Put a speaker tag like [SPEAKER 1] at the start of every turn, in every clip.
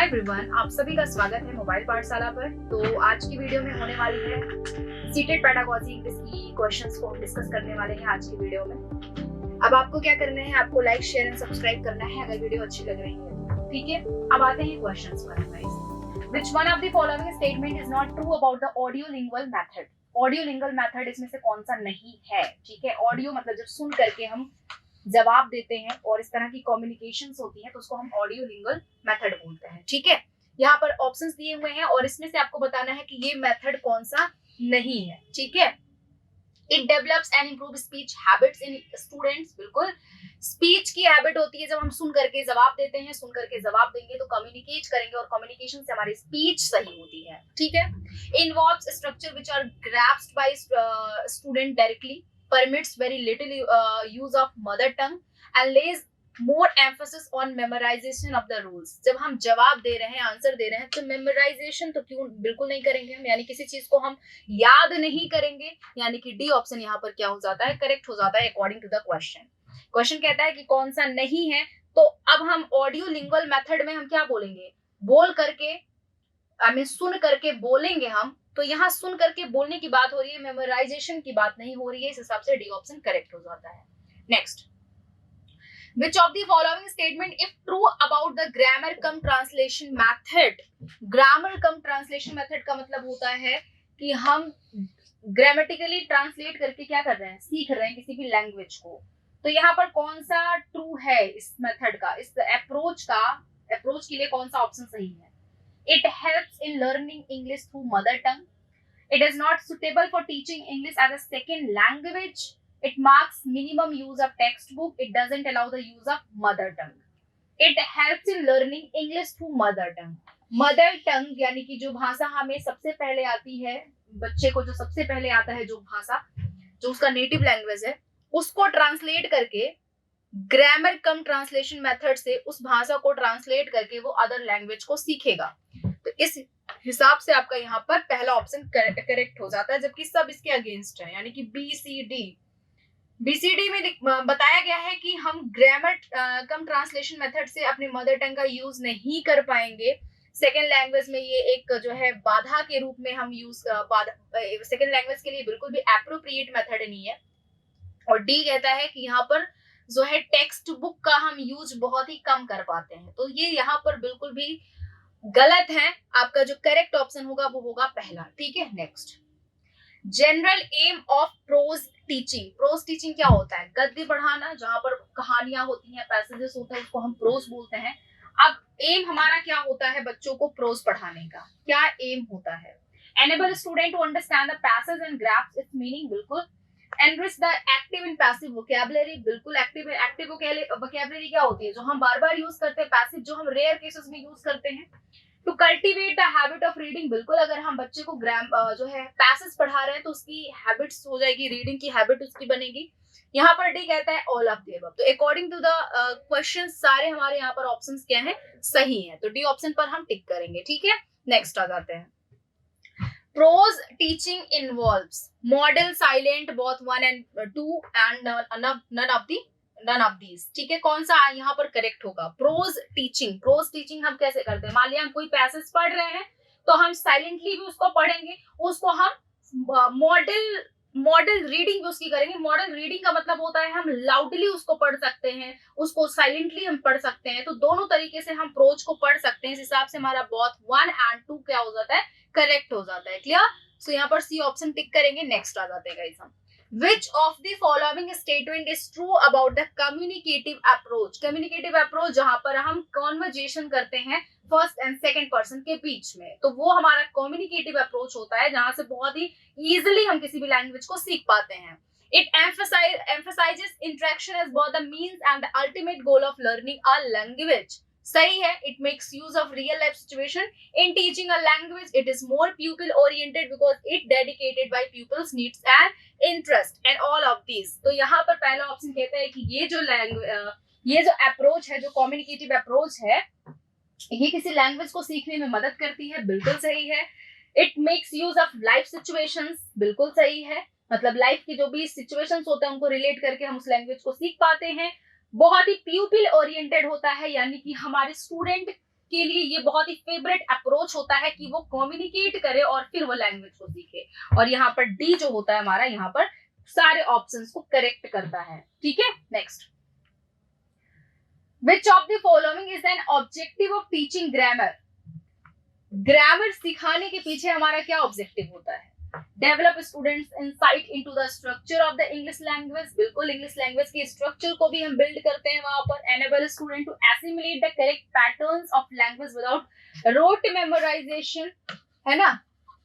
[SPEAKER 1] Hi everyone, आप सभी का स्वागत है मोबाइल पाठशाला पर। तो आज की वीडियो में होने वाली है सीटेड पेडागोजी इंग्लिश की क्वेश्चंस को डिस्कस करने वाले हैं आज की वीडियो में। अब आपको क्या करना है, आपको लाइक शेयर एंड सब्सक्राइब करना है अगर वीडियो अच्छी लग रही है, ठीक है। अब आते हैं क्वेश्चंस पर। Guys, which one of the following statement is not true about the audiolingual method? Audiolingual method इसमें से कौन सा नहीं है, ठीक है। ऑडियो मतलब जब सुन करके हम जवाब देते हैं और इस तरह की कम्युनिकेशंस होती हैं तो उसको हम ऑडियोलिंगुअल मेथड बोलते हैं, ठीक है। यहाँ पर ऑप्शंस दिए हुए हैं और इसमें से आपको बताना है कि ये मेथड कौन सा नहीं है, ठीक है। It develops and improve speech habits in students. बिल्कुल, स्पीच की हैबिट होती है जब हम सुन करके जवाब देते हैं, सुन करके जवाब देंगे तो कम्युनिकेट करेंगे और कम्युनिकेशन से हमारी स्पीच सही होती है, ठीक है। Involves structure which are grasped by student directly, permits very little use of mother tongue and lays more emphasis on memorization of the rules। जब हम जवाब दे रहे हैं, आंसर दे रहे हैं तो मेमोराइजेशन तो क्यों बिल्कुल नहीं करेंगे हम, यानी किसी चीज को हम याद नहीं करेंगे, यानी कि डी ऑप्शन यहाँ पर क्या हो जाता है, करेक्ट हो जाता है according to the question. Question कहता है कि कौन सा नहीं है, तो अब हम ऑडियो लिंगुअल मेथड में हम क्या बोलेंगे, बोल करके सुन करके बोलेंगे हम। तो यहाँ सुन करके बोलने की बात हो रही है, मेमोराइजेशन की बात नहीं हो रही है, इस हिसाब से डी ऑप्शन करेक्ट हो जाता है। Next, which of the following statement if true about the grammar cum translation method? grammar cum translation method का मतलब होता है कि हम ग्रामेटिकली ट्रांसलेट करके क्या कर रहे हैं, सीख रहे हैं किसी भी लैंग्वेज को। तो यहाँ पर कौन सा ट्रू है इस मेथड का, इस अप्रोच के लिए कौन सा ऑप्शन सही है? It helps in learning English through mother tongue. It is not suitable for teaching English as a second language. It marks minimum use of textbook. It doesn't allow the use of mother tongue. It helps in learning English through mother tongue. Mother tongue यानी कि जो भाषा हमें सबसे पहले आती है, बच्चे को जो सबसे पहले आता है, जो भाषा जो उसका नेटिव लैंग्वेज है, उसको ट्रांसलेट करके ग्रामर कम ट्रांसलेशन मेथड से उस भाषा को ट्रांसलेट करके वो अदर लैंग्वेज को सीखेगा। तो इस हिसाब से आपका यहाँ पर पहला ऑप्शन करेक्ट हो जाता है, जबकि सब इसके अगेंस्ट है, यानी कि बीसीडी में बताया गया है कि हम ग्रामर कम ट्रांसलेशन मेथड से अपने मदर टंग का यूज नहीं कर पाएंगे। सेकेंड लैंग्वेज में ये एक जो है बाधा के रूप में हम यूज सेकेंड लैंग्वेज के लिए बिल्कुल भी एप्रोप्रिएट मेथड नहीं है। और डी कहता है कि यहाँ पर जो है टेक्स्ट बुक का हम यूज बहुत ही कम कर पाते हैं। तो ये यहाँ पर बिल्कुल भी गलत है, आपका जो करेक्ट ऑप्शन होगा वो होगा पहला, ठीक है। Next, general aim of prose teaching. Prose teaching क्या होता है? गद्य पढ़ाना, जहां पर कहानियां होती हैं, पैसेजेस होते हैं, उसको हम प्रोज बोलते हैं। अब एम हमारा क्या होता है बच्चों को प्रोज पढ़ाने का, क्या एम होता है? Enable student to understand the passage and grasp its meaning. बिल्कुल। Enrich the active and passive vocabulary. बिल्कुल, एक्टिव वोकैबुलरी क्या होती है, जो हम बार बार यूज करते हैं, पैसिव जो हम रेयर केसेस में यूज करते हैं। To cultivate the habit of reading. बिल्कुल, अगर हम बच्चे को जो है पैसेज पढ़ा रहे हैं तो उसकी हैबिट्स हो जाएगी, रीडिंग की हैबिट उसकी बनेगी। यहाँ पर डी कहता है ऑल ऑफ द अबव। तो अकॉर्डिंग टू द क्वेश्चन सारे हमारे यहाँ पर ऑप्शंस क्या हैं, सही है, तो डी ऑप्शन पर हम टिक करेंगे, ठीक है। नेक्स्ट आ जाते हैं। Prose teaching involves model, silent, both 1 and 2 and none of these, ठीक है। कौन सा यहाँ पर करेक्ट होगा? प्रोज टीचिंग हम कैसे करते हैं? मान लिया हम कोई पैसेज पढ़ रहे हैं तो हम साइलेंटली भी उसको पढ़ेंगे, उसको हम मॉडल रीडिंग भी उसकी करेंगे। मॉडल रीडिंग का मतलब होता है हम लाउडली उसको पढ़ सकते हैं, उसको साइलेंटली हम पढ़ सकते हैं। तो दोनों तरीके से हम प्रोज को पढ़ सकते हैं। इस हिसाब से हमारा बोथ 1 and 2 क्या हो जाता है, करेक्ट हो जाता है। क्लियर? सो यहाँ पर सी ऑप्शन टिक करेंगे। नेक्स्ट आ जाते हैं गाइस हम। Which of the following statement is true about the communicative approach? communicative approach जहां पर हम conversation करते हैं फर्स्ट एंड सेकंड पर्सन के बीच में, तो वो हमारा communicative approach होता है, जहां से बहुत ही easily हम किसी भी लैंग्वेज को सीख पाते हैं। It emphasizes interaction as both the means and the ultimate goal of learning a language. सही है। It makes use of real life situation in teaching a language. It is more pupil oriented because it dedicated by pupils needs and interest and all of these। तो यहाँ पर पहला option कहता है कि ये जो अप्रोच है, जो कम्युनिकेटिव अप्रोच है, ये किसी लैंग्वेज को सीखने में मदद करती है। बिल्कुल सही है। It makes use of life situations। बिल्कुल सही है, मतलब लाइफ की जो भी सिचुएशंस होते हैं उनको रिलेट करके हम उस लैंग्वेज को सीख पाते हैं। बहुत ही प्यूपिल ओरिएंटेड होता है, यानी कि हमारे स्टूडेंट के लिए ये बहुत ही फेवरेट अप्रोच होता है कि वो कम्युनिकेट करे और फिर वो लैंग्वेज को सीखे। और यहाँ पर डी जो होता है हमारा, यहाँ पर सारे ऑप्शंस को करेक्ट करता है। ठीक है, next, which of the following is an objective of teaching grammar. Grammar सिखाने के पीछे हमारा क्या ऑब्जेक्टिव होता है? Develop students insight into the structure of the English language. बिल्कुल, इंग्लिश लैंग्वेज के स्ट्रक्चर को भी हम बिल्ड करते हैं वहां पर। Enable student to assimilate the correct patterns of language without rote memorisation, है ना।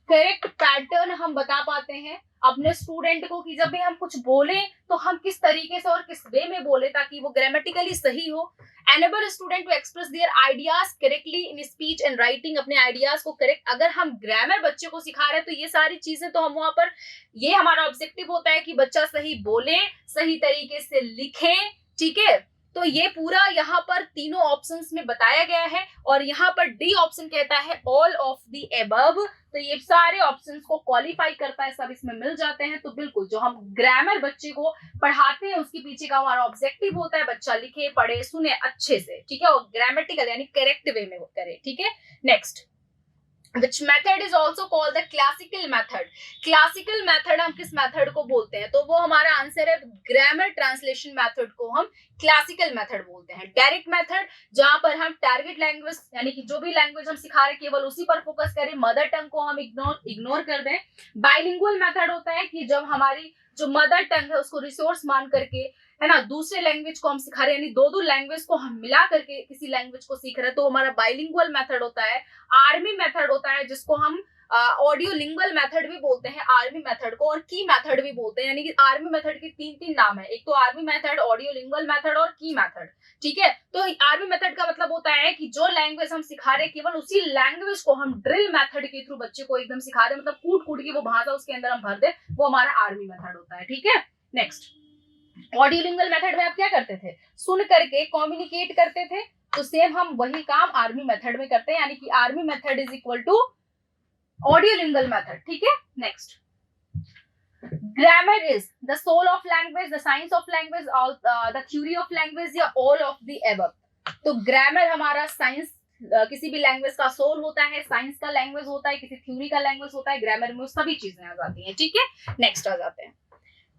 [SPEAKER 1] करेक्ट पैटर्न हम बता पाते हैं अपने स्टूडेंट को कि जब भी हम कुछ बोले तो हम किस तरीके से और किस वे में बोले ताकि वो ग्रामेटिकली सही हो। Enable student to express their ideas correctly in speech and writing, अपने आइडियाज को करेक्ट, अगर हम ग्रामर बच्चे को सिखा रहे हैं तो ये सारी चीजें तो हम वहां पर, ये हमारा ऑब्जेक्टिव होता है कि बच्चा सही बोले, सही तरीके से लिखे। ठीक है, तो ये पूरा यहाँ पर तीनों ऑप्शंस में बताया गया है। और यहाँ पर डी ऑप्शन कहता है ऑल ऑफ द एबव, तो ये सारे ऑप्शंस को क्वालिफाई करता है, सब इसमें मिल जाते हैं। तो बिल्कुल जो हम ग्रामर बच्चे को पढ़ाते हैं उसके पीछे का हमारा ऑब्जेक्टिव होता है बच्चा लिखे, पढ़े, सुने अच्छे से। ठीक है, और ग्रामेटिकल यानी करेक्ट वे में वो करे। ठीक है, next, which method is also called the classical method। classical method हम किस मेथड को बोलते हैं? तो वो हमारा आंसर है ग्रामर ट्रांसलेशन मेथड को हम क्लासिकल मेथड बोलते हैं। डायरेक्ट मेथड, जहां पर हम टारगेट लैंग्वेज यानी कि जो भी लैंग्वेज हम सिखा रहे हैं केवल उसी पर फोकस करें, मदर टंग को हम इग्नोर कर दें। बाइलिंगुअल मेथड होता है कि जब हमारी जो मदर टंग है उसको रिसोर्स मान करके, है ना, दूसरे लैंग्वेज को हम सिखा रहे हैं, यानी दो लैंग्वेज को हम मिला करके किसी लैंग्वेज को सीख रहे हैं, तो हमारा बाइलिंगुअल मेथड होता है। आर्मी मेथड होता है जिसको हम ऑडियो लिंगुअल मेथड भी बोलते हैं, आर्मी मेथड को, और की मेथड भी बोलते हैं। यानी कि आर्मी मेथड के तीन नाम है, एक तो army method, audio lingual method और की मेथड। ठीक है, तो आर्मी मेथड का मतलब होता है कि जो लैंग्वेज हम सिखा रहे हैं केवल उसी लैंग्वेज को हम ड्रिल मेथड के थ्रू बच्चे को एकदम सिखा रहे हैं, मतलब कूट के वो भाषा उसके अंदर हम भर दे, वो हमारा आर्मी मेथड होता है। ठीक है, नेक्स्ट, ऑडियो लिंगुअल मेथड में आप क्या करते थे? सुन करके कम्युनिकेट करते थे, तो सेम हम वही काम आर्मी मेथड में करते हैं, यानी कि army method is equal to audio lingual method. ठीक है, next, grammar is the soul of language, the science of language, the theory of language, या ऑल ऑफ द एबव। तो ग्रामर हमारा साइंस, किसी भी लैंग्वेज का सोल होता है, साइंस का लैंग्वेज होता है, किसी थ्योरी का लैंग्वेज होता है, ग्रामर में सभी चीजें आ जाती हैं। ठीक है, नेक्स्ट आ जाते हैं।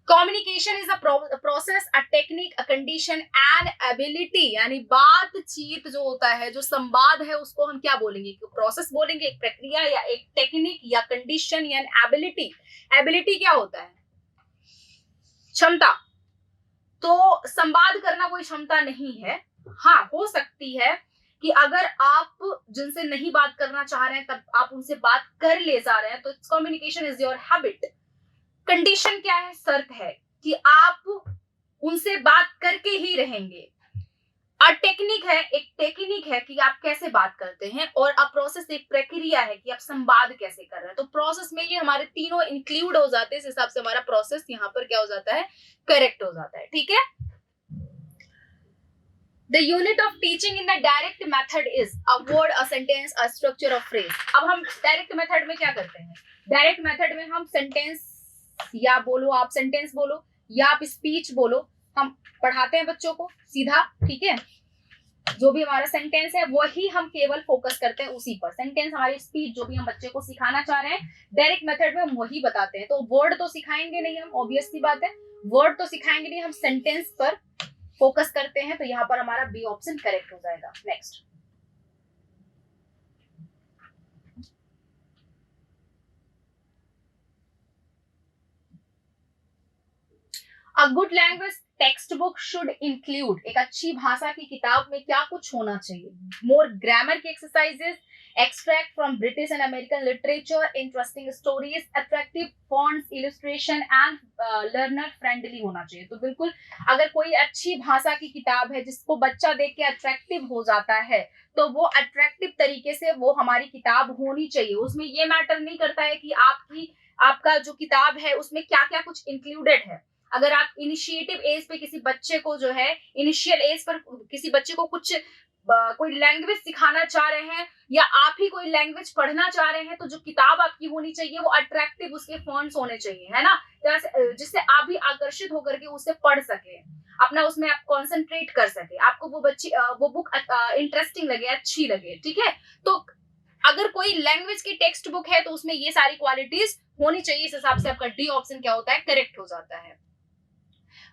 [SPEAKER 1] Communication is a process, a technique, a condition and ability, यानी बातचीत जो होता है, जो संवाद है, उसको हम क्या बोलेंगे? प्रोसेस बोलेंगे, एक प्रक्रिया या एक टेक्निक या कंडीशन या एबिलिटी। एबिलिटी क्या होता है? क्षमता। तो संवाद करना कोई क्षमता नहीं है। हाँ, हो सकती है कि अगर आप जिनसे नहीं बात करना चाह रहे हैं तब आप उनसे बात कर ले जा रहे हैं, तो communication is your habit. Condition क्या है? शर्त है कि आप उनसे बात करके ही रहेंगे। और टेक्निक है, एक टेक्निक है कि आप कैसे बात करते हैं, और अब प्रोसेस एक प्रक्रिया है कि आप संवाद कैसे कर रहे हैं। तो प्रोसेस में ये हमारे तीनों इंक्लूड हो जाते हैं, इस हिसाब से हमारा प्रोसेस यहाँ पर क्या हो जाता है? करेक्ट हो जाता है। ठीक है, The unit of teaching in the direct method is a word, a sentence, a structure of phrase। अब हम डायरेक्ट मेथड में क्या करते हैं? डायरेक्ट मेथड में हम सेंटेंस, या बोलो आप सेंटेंस बोलो या आप स्पीच बोलो, हम पढ़ाते हैं बच्चों को सीधा। ठीक है, जो भी हमारा सेंटेंस है वही हम केवल फोकस करते हैं उसी पर। सेंटेंस हमारी स्पीच जो भी हम बच्चे को सिखाना चाह रहे हैं, डायरेक्ट मेथड में हम वही बताते हैं। तो वर्ड तो सिखाएंगे नहीं हम, ऑब्वियस सी बात है, वर्ड तो सिखाएंगे नहीं, हम सेंटेंस पर फोकस करते हैं। तो यहाँ पर हमारा बी ऑप्शन करेक्ट हो जाएगा। Next, a good language text book should include, एक अच्छी भाषा की किताब में क्या कुछ होना चाहिए? मोर ग्रामर की exercises, extract from British and American literature, interesting stories, attractive fonts, illustration and learner friendly होना चाहिए। तो बिल्कुल, अगर कोई अच्छी भाषा की किताब है जिसको बच्चा देख के अट्रैक्टिव हो जाता है, तो वो अट्रैक्टिव तरीके से वो हमारी किताब होनी चाहिए। उसमें ये मैटर नहीं करता है कि आपका जो किताब है उसमें क्या क्या कुछ इंक्लूडेड है। अगर आप इनिशिएटिव एज पे किसी बच्चे को जो है, इनिशियल एज पर किसी बच्चे को कुछ कोई लैंग्वेज सिखाना चाह रहे हैं, या आप ही कोई लैंग्वेज पढ़ना चाह रहे हैं, तो जो किताब आपकी होनी चाहिए वो अट्रैक्टिव, उसके फॉन्ट्स होने चाहिए, है ना, जिससे आप भी आकर्षित होकर के उसे पढ़ सके। अपना उसमें आप कंसंट्रेट कर सके, आपको वो बुक इंटरेस्टिंग लगे, अच्छी लगे, ठीक है। तो अगर कोई लैंग्वेज की टेक्स्ट बुक है तो उसमें ये सारी क्वालिटीज होनी चाहिए। इस हिसाब से आपका डी ऑप्शन क्या होता है, करेक्ट हो जाता है।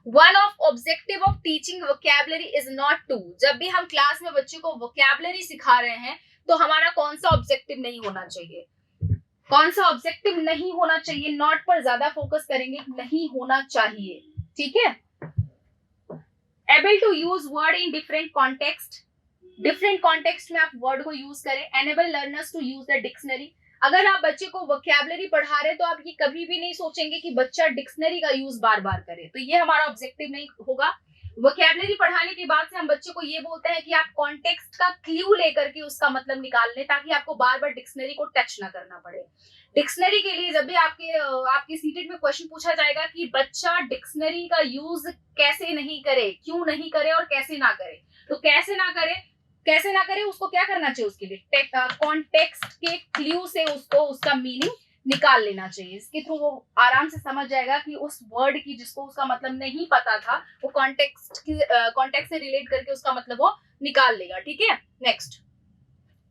[SPEAKER 1] One of objective of teaching vocabulary is not to, जब भी हम क्लास में बच्चे को वोकैबुलरी सिखा रहे हैं तो हमारा कौन सा ऑब्जेक्टिव नहीं होना चाहिए, कौन सा ऑब्जेक्टिव नहीं होना चाहिए, नॉट पर ज्यादा फोकस करेंगे, नहीं होना चाहिए, ठीक है। Able to use word in different context, different context में आप वर्ड को यूज करें। Enable learners to use the dictionary, अगर आप बच्चे को वोकैबुलरी पढ़ा रहे हैं तो आप ये कभी भी नहीं सोचेंगे कि बच्चा डिक्शनरी का यूज बार बार करे, तो ये हमारा ऑब्जेक्टिव नहीं होगा। वोकैबुलरी पढ़ाने के बाद से हम बच्चे को ये बोलते हैं कि आप कॉन्टेक्स्ट का क्लू लेकर के उसका मतलब निकाल लें, ताकि आपको बार बार डिक्शनरी को टच ना करना पड़े। डिक्शनरी के लिए जब भी आपके सीटेट में क्वेश्चन पूछा जाएगा कि बच्चा डिक्शनरी का यूज कैसे नहीं करे, क्यों नहीं करे और कैसे ना करे, तो कैसे ना करे उसको क्या करना चाहिए, उसके लिए कॉन्टेक्स्ट के क्लू से उसको उसका मीनिंग निकाल लेना चाहिए। इसके थ्रू वो आराम से समझ जाएगा कि उस वर्ड की जिसको उसका मतलब नहीं पता था, वो कॉन्टेक्स्ट से रिलेट करके उसका मतलब वो निकाल लेगा, ठीक है। Next,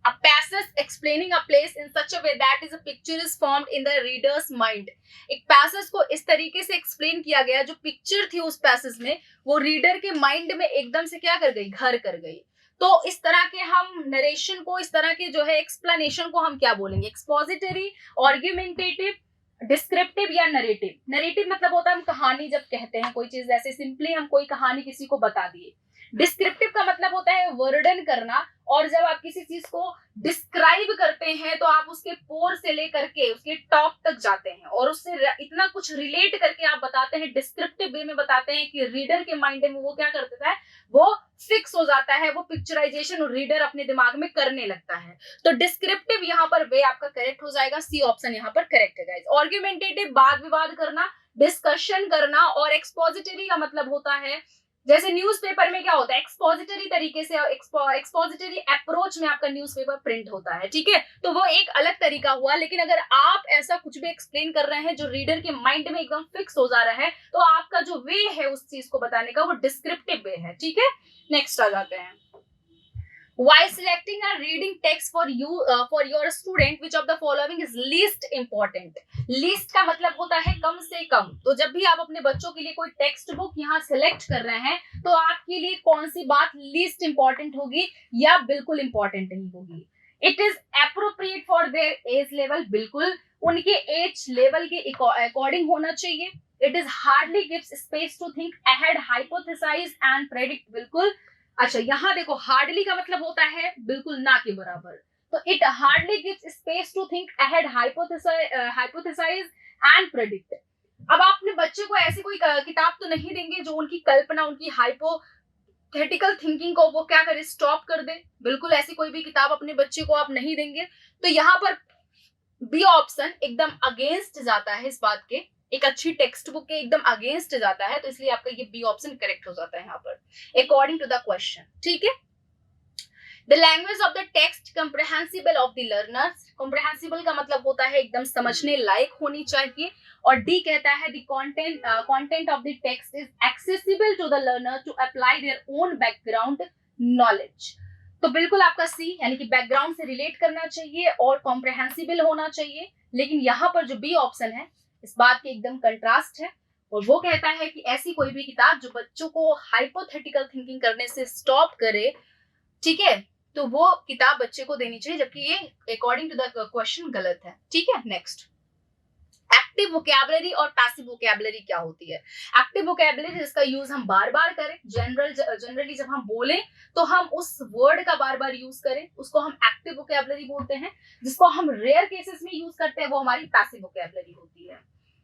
[SPEAKER 1] a passage explaining a place in such a way that is a picture is formed in the reader's mind, एक पैसेज को इस तरीके से एक्सप्लेन किया गया, जो पिक्चर थी उस पैसेज में वो रीडर के माइंड में एकदम से क्या कर गई, घर कर गई। तो इस तरह के हम नरेशन को, इस तरह के जो है एक्सप्लेनेशन को हम क्या बोलेंगे, एक्सपोजिटरी, आर्गुमेंटेटिव, डिस्क्रिप्टिव या नरेटिव। नरेटिव मतलब होता है हम कहानी जब कहते हैं कोई चीज, जैसे सिंपली हम कोई कहानी किसी को बता दिए। डिस्क्रिप्टिव का मतलब होता है वर्णन करना, और जब आप किसी चीज को डिस्क्राइब करते हैं तो आप उसके पोर से लेकर के उसके टॉप तक जाते हैं और उससे इतना कुछ रिलेट करके आप बताते हैं, डिस्क्रिप्टिव वे में बताते हैं कि रीडर के माइंड में वो क्या कर देता है, वो फिक्स हो जाता है, वो पिक्चराइजेशन रीडर अपने दिमाग में करने लगता है। तो डिस्क्रिप्टिव यहाँ पर वे आपका करेक्ट हो जाएगा, सी ऑप्शन यहाँ पर करेक्ट है गाइस। आर्गुमेंटेटिव वाद विवाद करना, डिस्कशन करना, और एक्सपोजिटरी का मतलब होता है जैसे न्यूज़पेपर में क्या होता है, एक्सपोजिटरी तरीके से, एक्सपोजिटरी अप्रोच में आपका न्यूज़पेपर प्रिंट होता है, ठीक है। तो वो एक अलग तरीका हुआ, लेकिन अगर आप ऐसा कुछ भी एक्सप्लेन कर रहे हैं जो रीडर के माइंड में एकदम फिक्स हो जा रहा है, तो आपका जो वे है उस चीज को बताने का वो डिस्क्रिप्टिव वे है, ठीक है। नेक्स्ट आ जाते हैं, While selecting a reading text for your student, which of the following is least important? Least का मतलब होता है कम से कम। तो जब भी आप अपने बच्चों के लिए कोई टेक्स्ट बुक यहाँ सिलेक्ट कर रहे हैं तो आपके लिए कौन सी बात लीस्ट इंपॉर्टेंट होगी या बिल्कुल इंपॉर्टेंट नहीं होगी? It is appropriate for their age level, बिल्कुल उनके एज लेवल के अकॉर्डिंग होना चाहिए। It is hardly gives space to think ahead, hypothesise and predict, बिल्कुल। अच्छा यहाँ देखो, हार्डली का मतलब होता है बिल्कुल ना के बराबर, तो it hardly gives space to think ahead, hypothesise and predict. अब आप अपने बच्चे को ऐसी कोई किताब तो नहीं देंगे जो उनकी कल्पना, उनकी हाइपोथेटिकल थिंकिंग को वो क्या करे, स्टॉप कर दे। बिल्कुल ऐसी कोई भी किताब अपने बच्चे को आप नहीं देंगे। तो यहाँ पर बी ऑप्शन एकदम अगेंस्ट जाता है इस बात के, एक अच्छी टेक्स्ट बुक के एकदम अगेंस्ट जाता है, तो इसलिए आपका ये बी ऑप्शन करेक्ट हो जाता है यहाँ पर अकॉर्डिंग टू द क्वेश्चन, ठीक है। The language of the text comprehensible of the learners, comprehensible का मतलब होता है एकदम समझने लायक होनी चाहिए, और डी कहता है the content of the text is accessible to the learner to apply their own background knowledge. तो बिल्कुल आपका सी, यानी कि बैकग्राउंड से रिलेट करना चाहिए और कॉम्प्रिहेंसिबल होना चाहिए। लेकिन यहाँ पर जो बी ऑप्शन है इस बात के एकदम कंट्रास्ट है, और वो कहता है कि ऐसी कोई भी किताब जो बच्चों को हाइपोथेटिकल थिंकिंग करने से स्टॉप करे, ठीक है, तो वो किताब बच्चे को देनी चाहिए, जबकि ये अकॉर्डिंग टू द क्वेश्चन गलत है, ठीक है। नेक्स्ट, एक्टिव वोकैबुलरी और पैसिव वोकैबुलरी क्या होती है? एक्टिव वोकैबुलरी जिसका यूज हम बार बार करें, जनरली जब हम बोलें तो हम उस वर्ड का बार बार यूज करें, उसको हम एक्टिव वोकैबुलरी बोलते हैं। जिसको हम रेयर केसेस में यूज करते हैं वो हमारी पैसिव वोकैबुलरी होती है।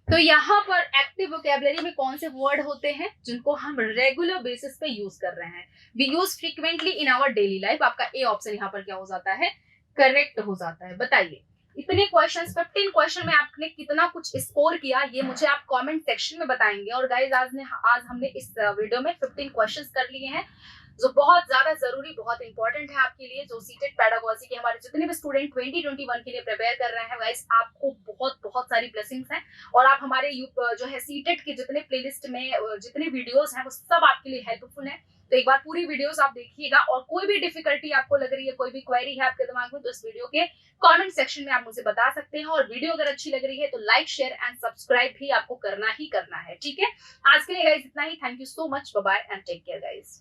[SPEAKER 1] तो यहाँ पर एक्टिव वोकैबुलरी में कौन से वर्ड होते हैं जिनको हम रेगुलर बेसिस पे यूज कर रहे हैं, we use frequently in our daily life. आपका ए ऑप्शन यहाँ पर क्या हो जाता है, करेक्ट हो जाता है। बताइए इतने क्वेश्चंस, 15 क्वेश्चन में आपने कितना कुछ स्कोर किया, ये मुझे आप कमेंट सेक्शन में बताएंगे। और गाइज आज हमने इस वीडियो में 15 क्वेश्चंस कर लिए हैं। जो बहुत ज्यादा जरूरी, बहुत इंपॉर्टेंट है आपके लिए। जो सीटेट पेडागोजी के हमारे जितने भी स्टूडेंट 2021 के लिए प्रिपेयर कर रहे हैं गाइस, आपको बहुत बहुत सारी ब्लेसिंग्स हैं। और आप हमारे जो है सीटेट के जितने प्लेलिस्ट में जितने वीडियोस हैं वो सब आपके लिए हेल्पफुल है। तो एक बार पूरी वीडियोस आप देखिएगा, और कोई भी डिफिकल्टी आपको लग रही है, कोई भी क्वेरी है आपके दिमाग में, तो इस वीडियो के कमेंट सेक्शन में आप मुझे बता सकते हैं। और वीडियो अगर अच्छी लग रही है तो लाइक, शेयर एंड सब्सक्राइब भी आपको करना ही करना है, ठीक है। आज के लिए गाइस इतना ही। Thank you so much, bye bye and take care guys.